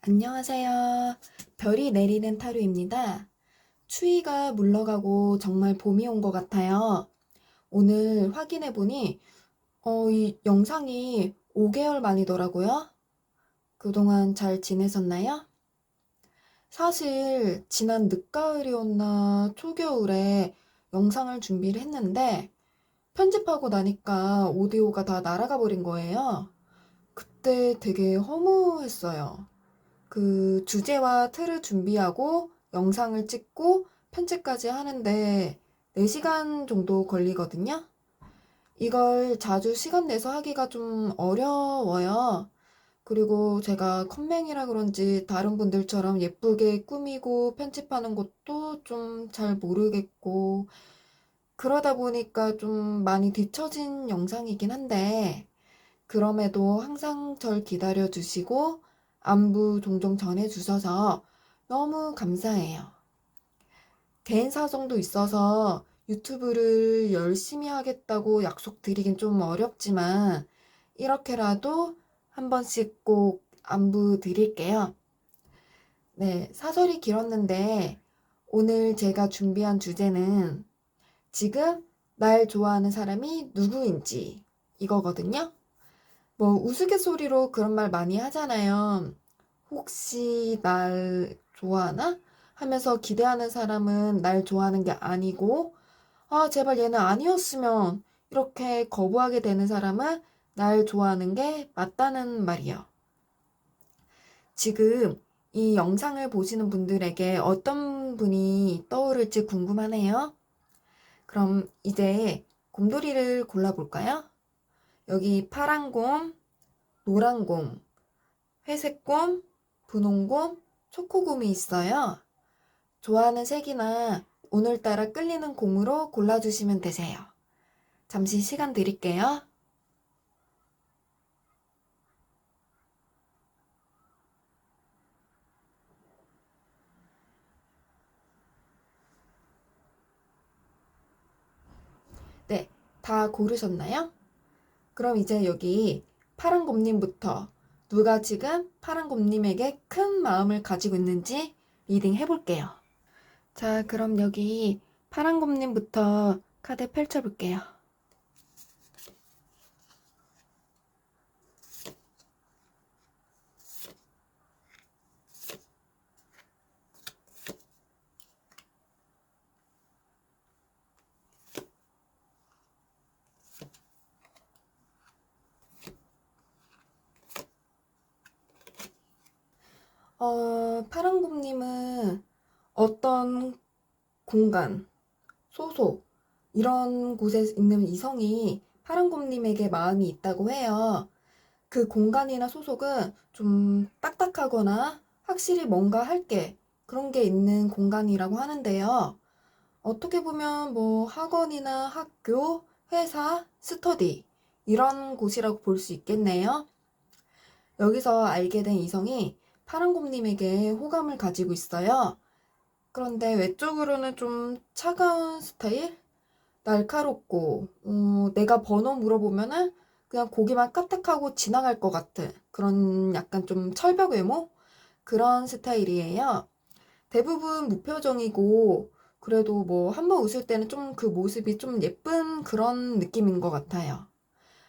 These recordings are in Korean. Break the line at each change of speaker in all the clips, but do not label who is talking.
안녕하세요. 별이 내리는 타로입니다. 추위가 물러가고 정말 봄이 온 것 같아요. 오늘 확인해보니, 이 영상이 5개월 만이더라고요. 그동안 잘 지내셨나요? 사실, 지난 늦가을이었나 초겨울에 영상을 준비를 했는데, 편집하고 나니까 오디오가 다 날아가 버린 거예요. 그때 되게 허무했어요. 그 주제와 틀을 준비하고 영상을 찍고 편집까지 하는데 4시간 정도 걸리거든요. 이걸 자주 시간 내서 하기가 좀 어려워요. 그리고 제가 컴맹이라 그런지 다른 분들처럼 예쁘게 꾸미고 편집하는 것도 좀 잘 모르겠고 그러다 보니까 좀 많이 뒤처진 영상이긴 한데 그럼에도 항상 절 기다려 주시고 안부 종종 전해 주셔서 너무 감사해요. 개인 사정도 있어서 유튜브를 열심히 하겠다고 약속드리긴 좀 어렵지만 이렇게라도 한 번씩 꼭 안부 드릴게요. 네, 사설이 길었는데 오늘 제가 준비한 주제는 지금 날 좋아하는 사람이 누구인지 이거거든요. 뭐 우스갯소리로 그런 말 많이 하잖아요. 혹시 날 좋아하나? 하면서 기대하는 사람은 날 좋아하는 게 아니고, 아, 제발 얘는 아니었으면 이렇게 거부하게 되는 사람은 날 좋아하는 게 맞다는 말이요. 지금 이 영상을 보시는 분들에게 어떤 분이 떠오를지 궁금하네요. 그럼 이제 곰돌이를 골라볼까요? 여기 파란 곰, 노란 곰, 회색곰, 분홍곰, 초코곰이 있어요. 좋아하는 색이나 오늘따라 끌리는 곰으로 골라주시면 되세요. 잠시 시간 드릴게요. 네, 다 고르셨나요? 그럼 이제 여기 파란 곰님부터 누가 지금 파란 곰님에게 큰 마음을 가지고 있는지 리딩 해볼게요. 자, 그럼 여기 파란 곰님부터 카드 펼쳐볼게요. 파란 곰님은 어떤 공간, 소속, 이런 곳에 있는 이성이 파란곰님에게 마음이 있다고 해요. 그 공간이나 소속은 좀 딱딱하거나 확실히 뭔가 할 게, 그런 게 있는 공간이라고 하는데요. 어떻게 보면 뭐 학원이나 학교, 회사, 스터디, 이런 곳이라고 볼 수 있겠네요. 여기서 알게 된 이성이 파란곰님에게 호감을 가지고 있어요. 그런데 외적으로는 좀 차가운 스타일? 날카롭고, 내가 번호 물어보면은 그냥 고개만 까딱하고 지나갈 것 같은 그런 약간 좀 철벽 외모? 그런 스타일이에요. 대부분 무표정이고, 그래도 뭐 한 번 웃을 때는 좀 그 모습이 좀 예쁜 그런 느낌인 것 같아요.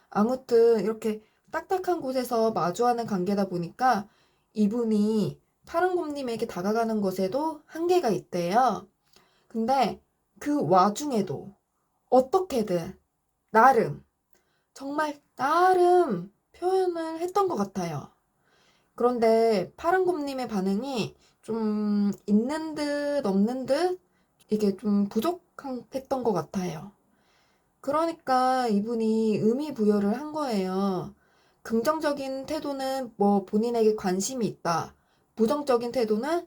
아무튼 이렇게 딱딱한 곳에서 마주하는 관계다 보니까 이분이 파란곰님에게 다가가는 것에도 한계가 있대요. 근데 그 와중에도 어떻게든 나름 정말 나름 표현을 했던 것 같아요. 그런데 파란곰님의 반응이 좀 있는 듯 없는 듯 이게 좀 부족했던 것 같아요. 그러니까 이분이 의미 부여를 한 거예요. 긍정적인 태도는 뭐 본인에게 관심이 있다. 부정적인 태도는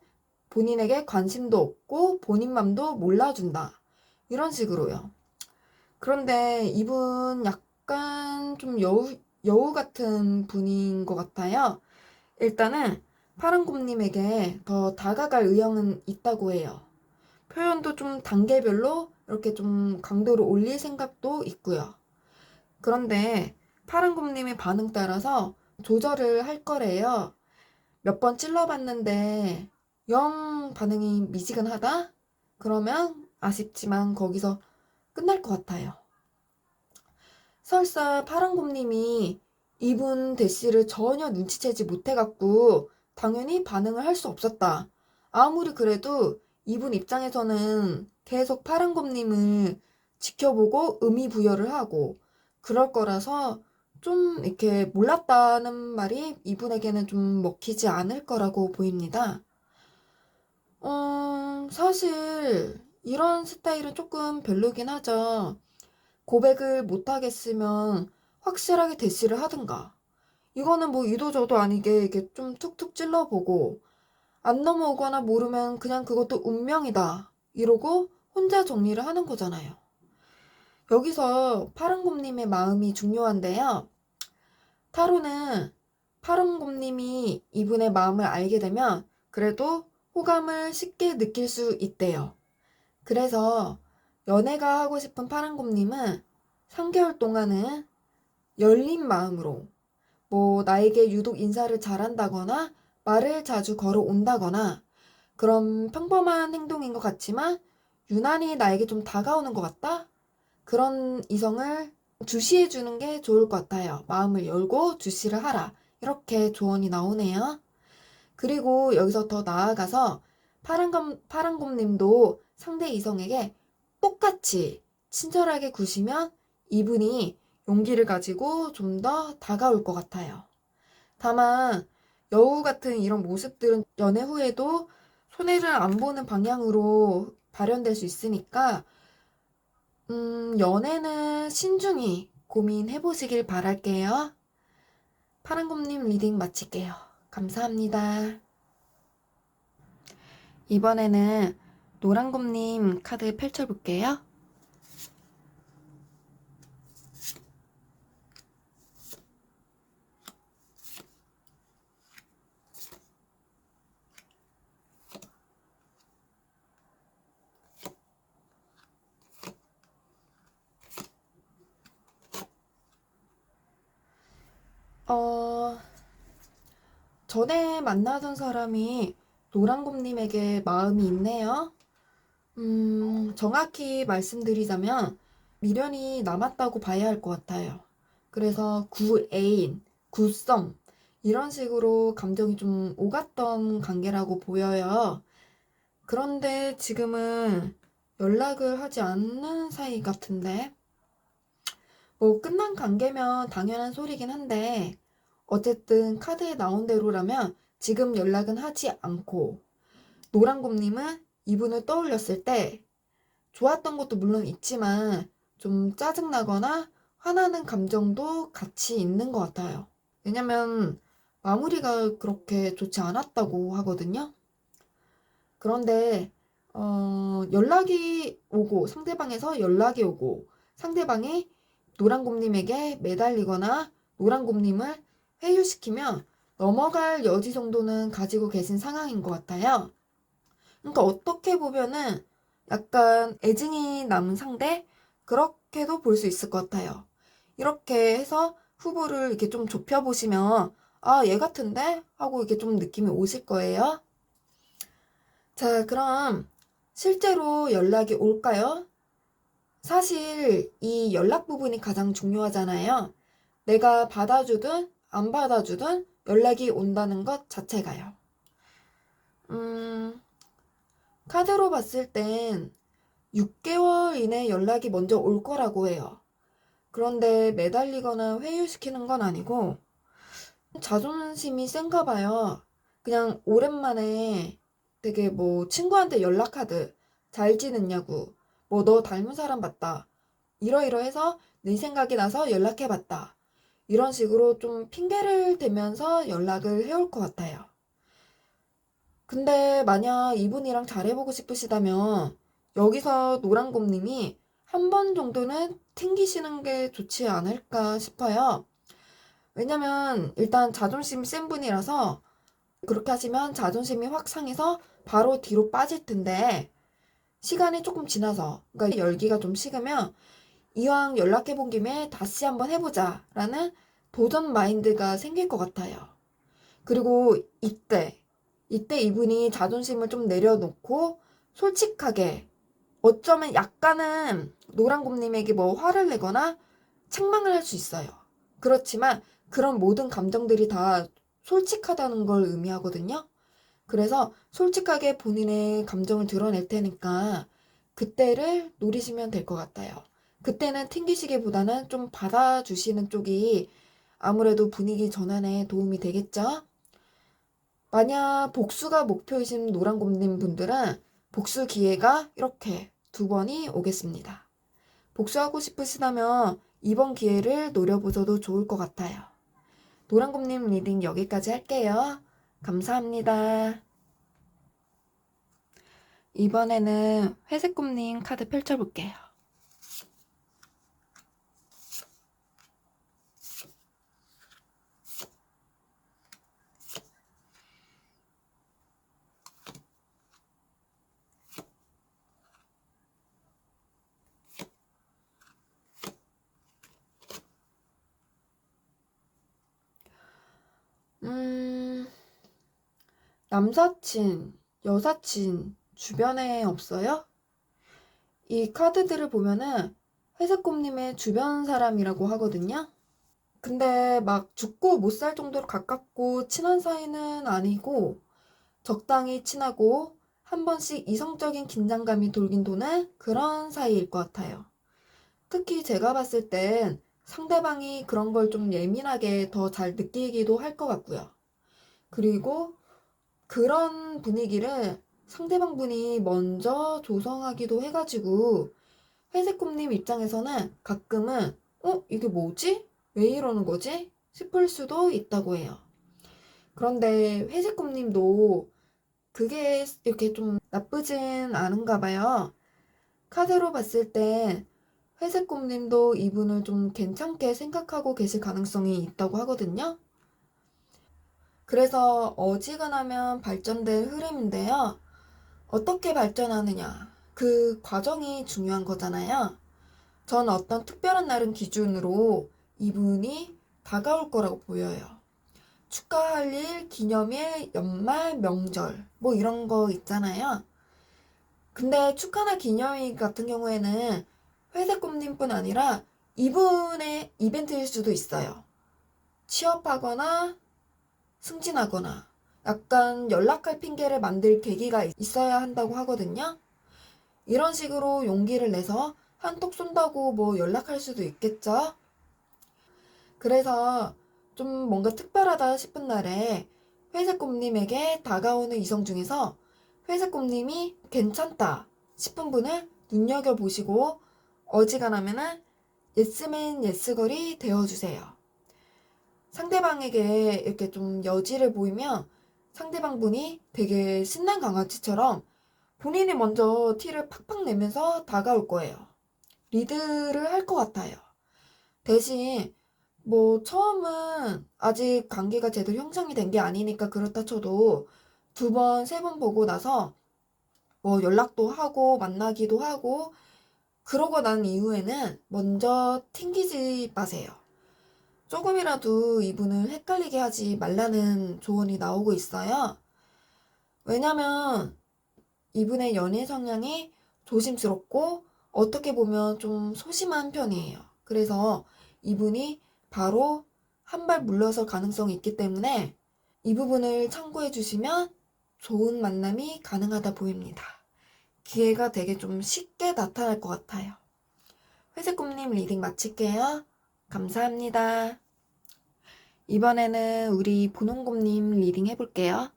본인에게 관심도 없고 본인 맘도 몰라준다. 이런 식으로요. 그런데 이분 약간 좀 여우 같은 분인 것 같아요. 일단은 파란곰님에게 더 다가갈 의향은 있다고 해요. 표현도 좀 단계별로 이렇게 좀 강도를 올릴 생각도 있고요. 그런데 파란곰님의 반응 따라서 조절을 할 거래요. 몇 번 찔러봤는데 영 반응이 미지근하다? 그러면 아쉽지만 거기서 끝날 것 같아요. 설사 파랑곰님이 이분 대시를 전혀 눈치채지 못해갖고 당연히 반응을 할 수 없었다. 아무리 그래도 이분 입장에서는 계속 파랑곰님을 지켜보고 의미 부여를 하고 그럴 거라서 좀 이렇게 몰랐다는 말이 이분에게는 좀 먹히지 않을 거라고 보입니다. 사실 이런 스타일은 조금 별로긴 하죠. 고백을 못하겠으면 확실하게 대시를 하든가. 이거는 뭐 이도저도 아니게 이렇게 좀 툭툭 찔러보고 안 넘어오거나 모르면 그냥 그것도 운명이다. 이러고 혼자 정리를 하는 거잖아요. 여기서 파랑곰님의 마음이 중요한데요. 타로는 파랑곰님이 이분의 마음을 알게 되면 그래도 호감을 쉽게 느낄 수 있대요. 그래서 연애가 하고 싶은 파랑곰님은 3개월 동안은 열린 마음으로 뭐 나에게 유독 인사를 잘한다거나 말을 자주 걸어온다거나 그런 평범한 행동인 것 같지만 유난히 나에게 좀 다가오는 것 같다? 그런 이성을 주시해 주는 게 좋을 것 같아요. 마음을 열고 주시를 하라. 이렇게 조언이 나오네요. 그리고 여기서 더 나아가서 파랑곰님도 상대 이성에게 똑같이 친절하게 구시면 이분이 용기를 가지고 좀 더 다가올 것 같아요. 다만 여우 같은 이런 모습들은 연애 후에도 손해를 안 보는 방향으로 발현될 수 있으니까 연애는 신중히 고민해보시길 바랄게요. 파랑곰님 리딩 마칠게요. 감사합니다. 이번에는 노랑곰님 카드 펼쳐볼게요. 전에 만나던 사람이 노랑곰님에게 마음이 있네요. 정확히 말씀드리자면 미련이 남았다고 봐야 할 것 같아요. 그래서 구애인, 구썸 이런 식으로 감정이 좀 오갔던 관계라고 보여요. 그런데 지금은 연락을 하지 않는 사이 같은데 뭐 끝난 관계면 당연한 소리긴 한데 어쨌든 카드에 나온 대로라면 지금 연락은 하지 않고 노랑곰님은 이분을 떠올렸을 때 좋았던 것도 물론 있지만 좀 짜증나거나 화나는 감정도 같이 있는 것 같아요. 왜냐면 마무리가 그렇게 좋지 않았다고 하거든요. 그런데 연락이 오고 상대방에서 연락이 오고 상대방이 노랑곰님에게 매달리거나 노랑곰님을 회유시키면 넘어갈 여지 정도는 가지고 계신 상황인 것 같아요. 그러니까 어떻게 보면은 약간 애증이 남은 상대? 그렇게도 볼 수 있을 것 같아요. 이렇게 해서 후보를 이렇게 좀 좁혀보시면 아, 얘 같은데? 하고 이렇게 좀 느낌이 오실 거예요. 자, 그럼 실제로 연락이 올까요? 사실 이 연락 부분이 가장 중요하잖아요. 내가 받아주든 안 받아주든 연락이 온다는 것 자체가요. 카드로 봤을 땐 6개월 이내 연락이 먼저 올 거라고 해요. 그런데 매달리거나 회유시키는 건 아니고 자존심이 센가 봐요. 그냥 오랜만에 되게 뭐 친구한테 연락하듯 잘 지냈냐고 뭐 너 닮은 사람 봤다 이러이러해서 네 생각이 나서 연락해봤다 이런 식으로 좀 핑계를 대면서 연락을 해올 것 같아요. 근데 만약 이분이랑 잘해보고 싶으시다면 여기서 노랑곰님이 한 번 정도는 튕기시는 게 좋지 않을까 싶어요. 왜냐면 일단 자존심이 센 분이라서 그렇게 하시면 자존심이 확 상해서 바로 뒤로 빠질 텐데 시간이 조금 지나서 그러니까 열기가 좀 식으면 이왕 연락해본 김에 다시 한번 해보자 라는 도전 마인드가 생길 것 같아요. 그리고 이때 이분이 자존심을 좀 내려놓고 솔직하게 어쩌면 약간은 노랑곰님에게 뭐 화를 내거나 책망을 할 수 있어요. 그렇지만 그런 모든 감정들이 다 솔직하다는 걸 의미하거든요. 그래서 솔직하게 본인의 감정을 드러낼 테니까 그때를 노리시면 될 것 같아요. 그때는 튕기시기보다는 좀 받아주시는 쪽이 아무래도 분위기 전환에 도움이 되겠죠? 만약 복수가 목표이신 노랑곰님 분들은 복수 기회가 이렇게 2번이 오겠습니다. 복수하고 싶으시다면 이번 기회를 노려보셔도 좋을 것 같아요. 노랑곰님 리딩 여기까지 할게요. 감사합니다. 이번에는 회색곰님 카드 펼쳐볼게요. 남사친, 여사친 주변에 없어요? 이 카드들을 보면은 회색곰님의 주변 사람이라고 하거든요. 근데 막 죽고 못 살 정도로 가깝고 친한 사이는 아니고 적당히 친하고 한 번씩 이성적인 긴장감이 돌긴 도는 그런 사이일 것 같아요. 특히 제가 봤을 땐 상대방이 그런 걸 좀 예민하게 더 잘 느끼기도 할 것 같고요. 그리고 그런 분위기를 상대방 분이 먼저 조성하기도 해가지고 회색꿈님 입장에서는 가끔은 이게 뭐지? 왜 이러는 거지? 싶을 수도 있다고 해요. 그런데 회색꿈님도 그게 이렇게 좀 나쁘진 않은가 봐요. 카드로 봤을 때 회색꿈님도 이분을 좀 괜찮게 생각하고 계실 가능성이 있다고 하거든요. 그래서 어지간하면 발전될 흐름인데요. 어떻게 발전하느냐. 그 과정이 중요한 거잖아요. 전 어떤 특별한 날은 기준으로 이분이 다가올 거라고 보여요. 축하할 일, 기념일, 연말, 명절, 뭐 이런 거 있잖아요. 근데 축하나 기념일 같은 경우에는 회색꿈님뿐 아니라 이분의 이벤트일 수도 있어요. 취업하거나 승진하거나 약간 연락할 핑계를 만들 계기가 있어야 한다고 하거든요. 이런 식으로 용기를 내서 한턱 쏜다고 뭐 연락할 수도 있겠죠. 그래서 좀 뭔가 특별하다 싶은 날에 회색꿈님에게 다가오는 이성 중에서 회색꿈님이 괜찮다 싶은 분을 눈여겨보시고 어지간하면은 예스맨 예스걸이 되어주세요. 상대방에게 이렇게 좀 여지를 보이면 상대방 분이 되게 신난 강아지처럼 본인이 먼저 티를 팍팍 내면서 다가올 거예요. 리드를 할 것 같아요. 대신 뭐 처음은 아직 관계가 제대로 형성이 된 게 아니니까 그렇다 쳐도 2번, 3번 보고 나서 뭐 연락도 하고 만나기도 하고 그러고 난 이후에는 먼저 튕기지 마세요. 조금이라도 이분을 헷갈리게 하지 말라는 조언이 나오고 있어요. 왜냐면 이분의 연애 성향이 조심스럽고 어떻게 보면 좀 소심한 편이에요. 그래서 이분이 바로 한 발 물러설 가능성이 있기 때문에 이 부분을 참고해 주시면 좋은 만남이 가능하다 보입니다. 기회가 되게 좀 쉽게 나타날 것 같아요. 회색꿈님 리딩 마칠게요. 감사합니다. 이번에는 우리 분홍곰님 리딩 해볼게요.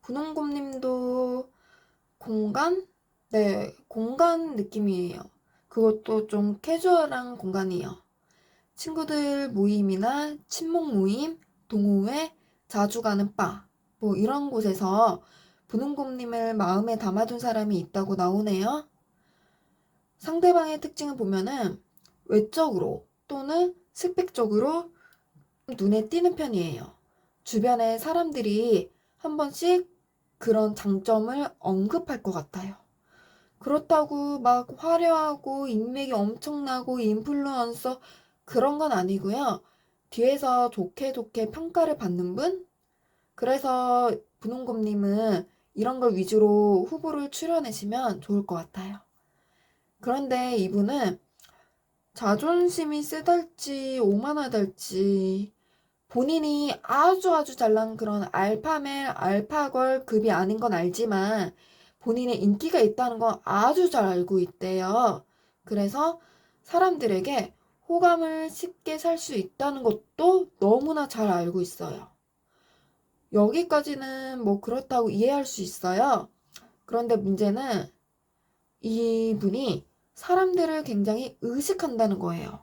분홍곰님도 공간? 네, 공간 느낌이에요. 그것도 좀 캐주얼한 공간이에요. 친구들 모임이나 친목 모임, 동호회, 자주 가는 바, 뭐 이런 곳에서 분홍곰님을 마음에 담아둔 사람이 있다고 나오네요. 상대방의 특징을 보면은 외적으로 또는 스펙적으로 눈에 띄는 편이에요. 주변에 사람들이 한 번씩 그런 장점을 언급할 것 같아요. 그렇다고 막 화려하고 인맥이 엄청나고 인플루언서 그런 건 아니고요. 뒤에서 좋게 좋게 평가를 받는 분? 그래서 분홍곰님은 이런 걸 위주로 후보를 추려내시면 좋을 것 같아요. 그런데 이분은 자존심이 세달지 오만하달지 본인이 아주 잘난 그런 알파멜, 알파걸 급이 아닌 건 알지만 본인의 인기가 있다는 건 아주 잘 알고 있대요. 그래서 사람들에게 호감을 쉽게 살 수 있다는 것도 너무나 잘 알고 있어요. 여기까지는 뭐 그렇다고 이해할 수 있어요. 그런데 문제는 이분이 사람들을 굉장히 의식한다는 거예요.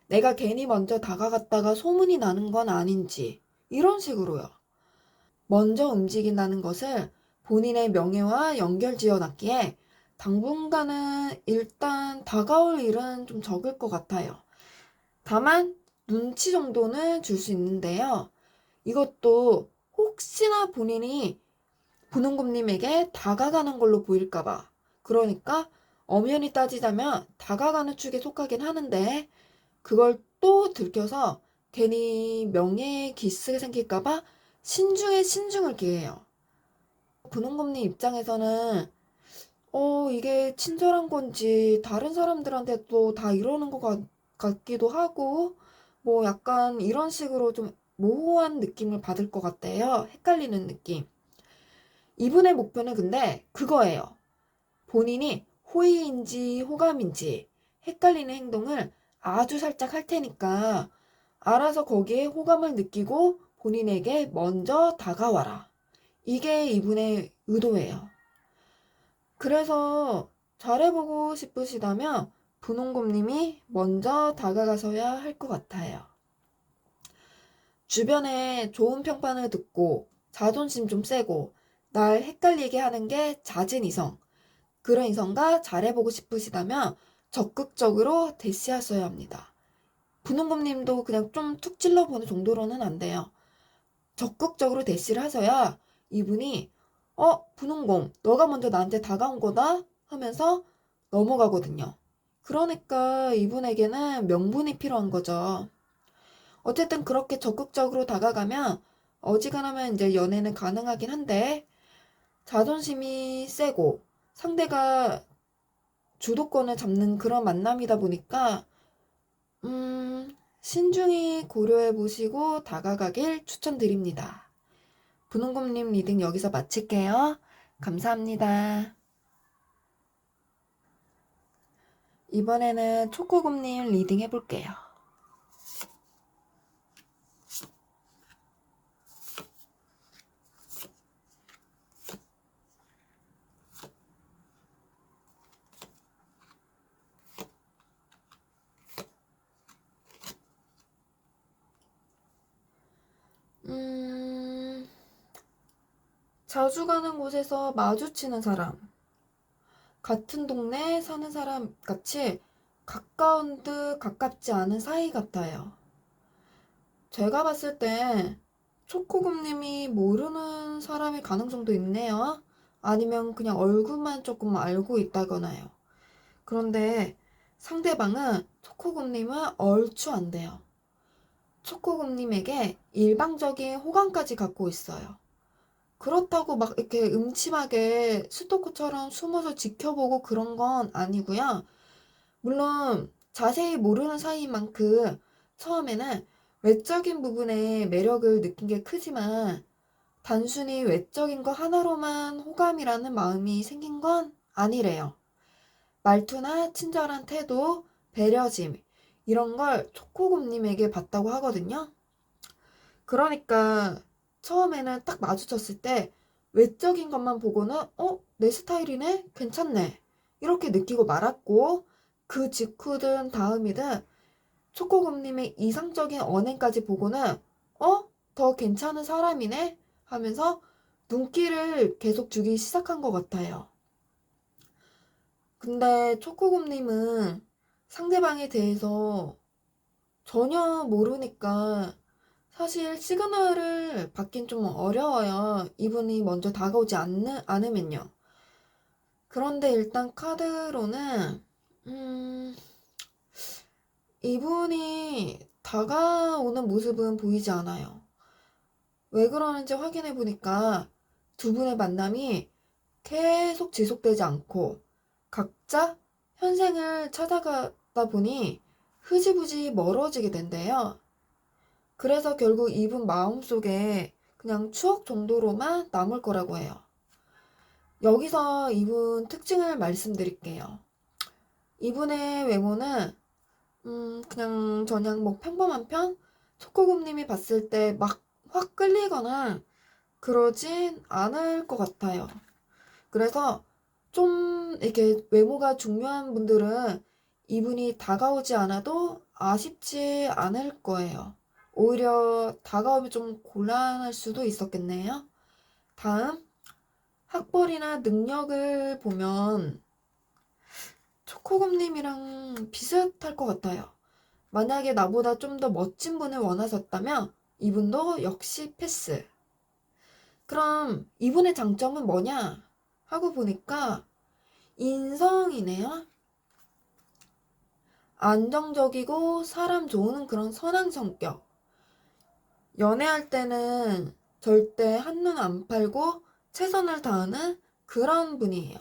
내가 괜히 먼저 다가갔다가 소문이 나는 건 아닌지 이런 식으로요. 먼저 움직인다는 것을 본인의 명예와 연결지어 놨기에 당분간은 일단 다가올 일은 좀 적을 것 같아요. 다만 눈치 정도는 줄 수 있는데요. 이것도 혹시나 본인이 분홍곰님에게 다가가는 걸로 보일까봐. 그러니까 엄연히 따지자면 다가가는 축에 속하긴 하는데 그걸 또 들켜서 괜히 명예에 기스가 생길까봐 신중에 신중을 기해요. 분홍곰님 입장에서는 이게 친절한 건지 다른 사람들한테도 다 이러는 것 같기도 하고 뭐 약간 이런 식으로 좀 모호한 느낌을 받을 것 같대요. 헷갈리는 느낌. 이분의 목표는 근데 그거예요. 본인이 호의인지 호감인지 헷갈리는 행동을 아주 살짝 할 테니까 알아서 거기에 호감을 느끼고 본인에게 먼저 다가와라. 이게 이분의 의도예요. 그래서 잘해보고 싶으시다면 분홍곰님이 먼저 다가가셔야 할 것 같아요. 주변에 좋은 평판을 듣고 자존심 좀 세고 날 헷갈리게 하는 게 잦은 이성. 그런 이성과 잘해보고 싶으시다면 적극적으로 대시하셔야 합니다. 분홍곰님도 그냥 좀 툭 찔러보는 정도로는 안 돼요. 적극적으로 대시를 하셔야 이분이 분홍곰 너가 먼저 나한테 다가온 거다 하면서 넘어가거든요. 그러니까 이분에게는 명분이 필요한 거죠. 어쨌든 그렇게 적극적으로 다가가면 어지간하면 이제 연애는 가능하긴 한데 자존심이 세고 상대가 주도권을 잡는 그런 만남이다 보니까 신중히 고려해 보시고 다가가길 추천드립니다. 분홍곰님 리딩 여기서 마칠게요. 감사합니다. 이번에는 초코곰님 리딩 해볼게요. 자주 가는 곳에서 마주치는 사람, 같은 동네에 사는 사람 같이 가까운 듯 가깝지 않은 사이 같아요. 제가 봤을 때 초코곰님이 모르는 사람일 가능성도 있네요. 아니면 그냥 얼굴만 조금 알고 있다거나요. 그런데 상대방은 초코곰님은 얼추 안 돼요. 초코곰님에게 일방적인 호감까지 갖고 있어요. 그렇다고 막 이렇게 음침하게 스토커처럼 숨어서 지켜보고 그런 건 아니고요. 물론 자세히 모르는 사이인 만큼 처음에는 외적인 부분에 매력을 느낀 게 크지만 단순히 외적인 거 하나로만 호감이라는 마음이 생긴 건 아니래요. 말투나 친절한 태도, 배려심 이런 걸 초코곰님에게 봤다고 하거든요. 그러니까 처음에는 딱 마주쳤을 때 외적인 것만 보고는 내 스타일이네? 괜찮네. 이렇게 느끼고 말았고 그 직후든 다음이든 초코곰님의 이상적인 언행까지 보고는 더 괜찮은 사람이네? 하면서 눈길을 계속 주기 시작한 것 같아요. 근데 초코곰님은 상대방에 대해서 전혀 모르니까 사실 시그널을 받긴 좀 어려워요. 이분이 먼저 다가오지 않으면요. 그런데 일단 카드로는, 이분이 다가오는 모습은 보이지 않아요. 왜 그러는지 확인해 보니까 두 분의 만남이 계속 지속되지 않고 각자 현생을 찾아가다 보니 흐지부지 멀어지게 된대요. 그래서 결국 이분 마음속에 그냥 추억 정도로만 남을 거라고 해요. 여기서 이분 특징을 말씀드릴게요. 이분의 외모는 그냥 저냥 뭐 평범한 편? 초코곰님이 봤을 때 막 확 끌리거나 그러진 않을 것 같아요. 그래서 좀 이렇게 외모가 중요한 분들은 이분이 다가오지 않아도 아쉽지 않을 거예요. 오히려 다가오면 좀 곤란할 수도 있었겠네요. 다음, 학벌이나 능력을 보면 초코곰님이랑 비슷할 것 같아요. 만약에 나보다 좀 더 멋진 분을 원하셨다면 이분도 역시 패스. 그럼 이분의 장점은 뭐냐? 하고 보니까 인성이네요. 안정적이고 사람 좋은 그런 선한 성격. 연애할 때는 절대 한눈 안 팔고 최선을 다하는 그런 분이에요.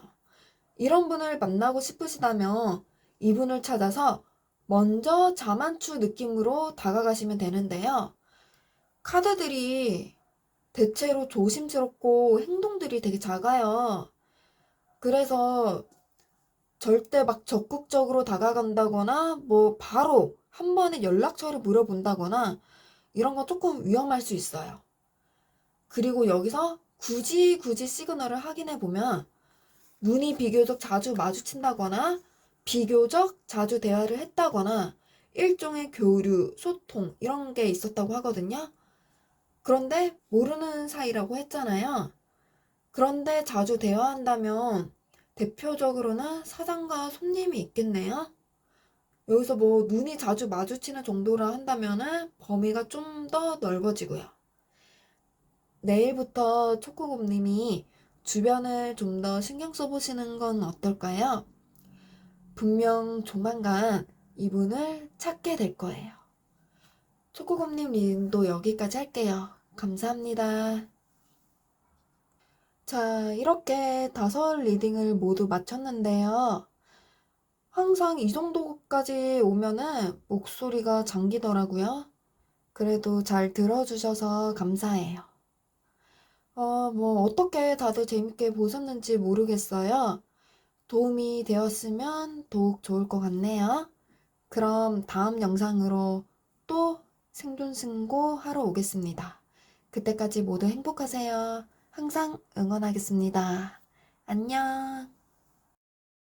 이런 분을 만나고 싶으시다면 이분을 찾아서 먼저 자만추 느낌으로 다가가시면 되는데요. 카드들이 대체로 조심스럽고 행동들이 되게 작아요. 그래서 절대 막 적극적으로 다가간다거나 뭐 바로 한 번에 연락처를 물어본다거나 이런 건 조금 위험할 수 있어요. 그리고 여기서 굳이 시그널을 확인해 보면 눈이 비교적 자주 마주친다거나 비교적 자주 대화를 했다거나 일종의 교류, 소통 이런 게 있었다고 하거든요. 그런데 모르는 사이라고 했잖아요. 그런데 자주 대화한다면 대표적으로는 사장과 손님이 있겠네요. 여기서 뭐 눈이 자주 마주치는 정도라 한다면은 범위가 좀 더 넓어지고요. 내일부터 초코곰님이 주변을 좀 더 신경 써보시는 건 어떨까요? 분명 조만간 이분을 찾게 될 거예요. 초코곰님 리딩도 여기까지 할게요. 감사합니다. 자, 이렇게 5 리딩을 모두 마쳤는데요. 항상 이 정도까지 오면은 목소리가 잠기더라고요. 그래도 잘 들어주셔서 감사해요. 뭐, 어떻게 다들 재밌게 보셨는지 모르겠어요. 도움이 되었으면 더욱 좋을 것 같네요. 그럼 다음 영상으로 또 생존승고 하러 오겠습니다. 그때까지 모두 행복하세요. 항상 응원하겠습니다. 안녕.